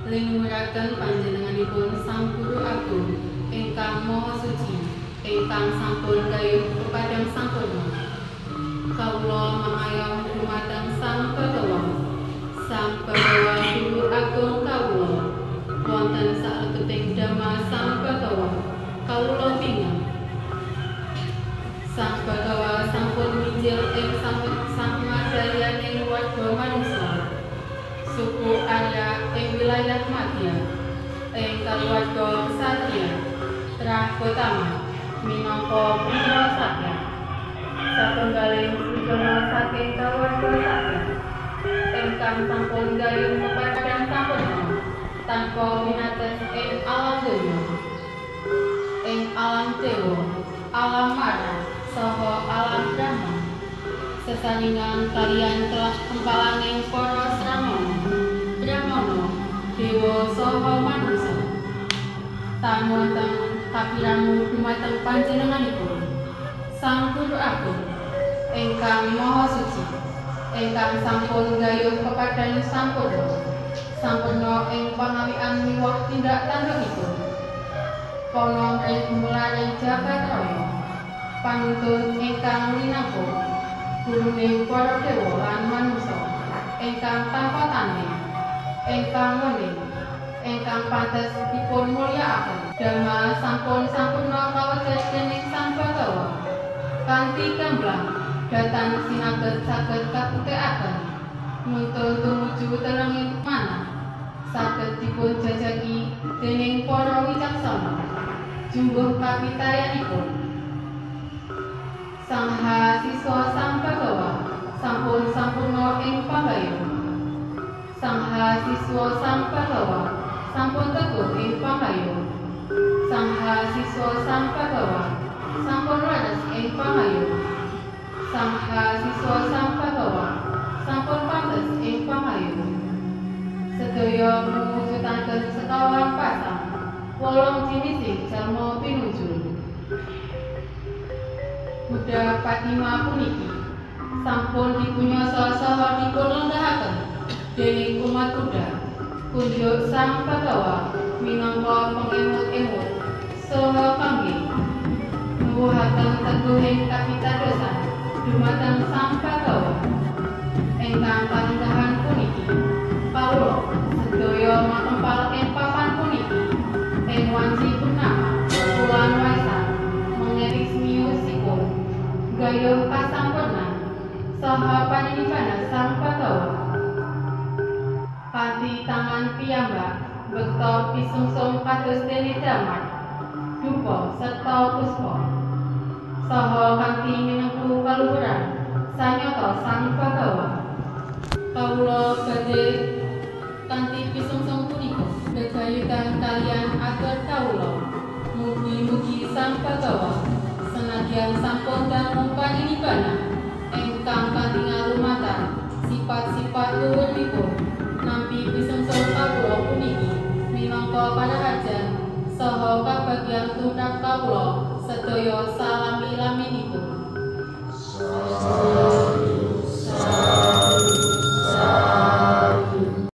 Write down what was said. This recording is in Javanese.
linumuraken panjenenganipun Sang Guru Agung ingkang Maha Suci ingkang sampun gayuh kepadang sampurna. Kawula mangayom dumateng Sang Bagawa Guru Agung kawula wonten salebeting dhamma Sang Bagawa kawula pingan. Sang Bagawa sampun minjil ing sangadaryaning warga manungsa suku Arya ing wilayah Madya ing kaluwarga Ksatria Trah Gotama minangka putra Satya satunggaling sujana saking kaluwarga Satya ingkang sampun gayuh kepadang sampurna tanpa winates ing alam donya, ing alam dewa, alam mara saha alam brahma sesandingan kaliyan telah kempalaning para sramana, brahmana, dewa saha manungsa. Tamunten kapiramu dumateng panjenenganipun Sang Guru Agung ingkang Maha Suci ingkang sampun gayuh kepadang sampurna ing pangawian miwah tindak tandukipun. Kono ing gumularing jagat raya panuntun ingkang minangka guruning para dewa lan manungsa ingkang tanpa tanding, ingkang wening, ingkang pantes dipun mulyakaken. Dhamma sampun sampurna kawedhar dening Sang Bagawa kanthi gamblang dhateng sinaget saged kabuktekaken nuntun tumuju terenging manah saged dipun jajaki dening para wicaksana jumbuh kapitayanipun. Sang Siswa Sang Bagawa sampun sampurna ing pangayom. Sang Siswa Sang Bagawa sampun teguh ing pangayom. Sang Siswa Sang Bagawa sampun leres ing pangayom. Sang Siswa Sang Bagawa sampun pantes ing pangayom. Sedaya mewujudaken sekawan pasang 8 jinising jalma pinunjul. Buddha Patima puniki sampun dipunyasa saha dipun lenggahaken dening umat Buddha kunjuk Sang Bagawa minangka pengemut-emut saha kangge nuwuhaken teguhing kapitadosan dumateng Sang Bagawa. Ingkang kalenggahan puniki kawula sedaya makempal ing papan puniki ing wanci purnama wulan Waisak mengerismiusipun gayuh kasampurnan saha paninibbana Sang Bagawa. Kanthi tangan piyambak bekta pisungsung kados dene damar, dupa serta puspa. Saha kanthi minengku kaluhuran sanyata Sang Bagawa. Kawula badhe kanthi pisungsung punika gegayutan kaliyan atur kawula. Mugi-mugi Sang Bagawa senadyan sampun dangu paninibbana ingkang kanthi ngalumatan sifat-sifat luhuripun nampi pisungsung kawula puniki minangka parahajan saha kabagyan tumrap kawula sedaya salami-laminipun.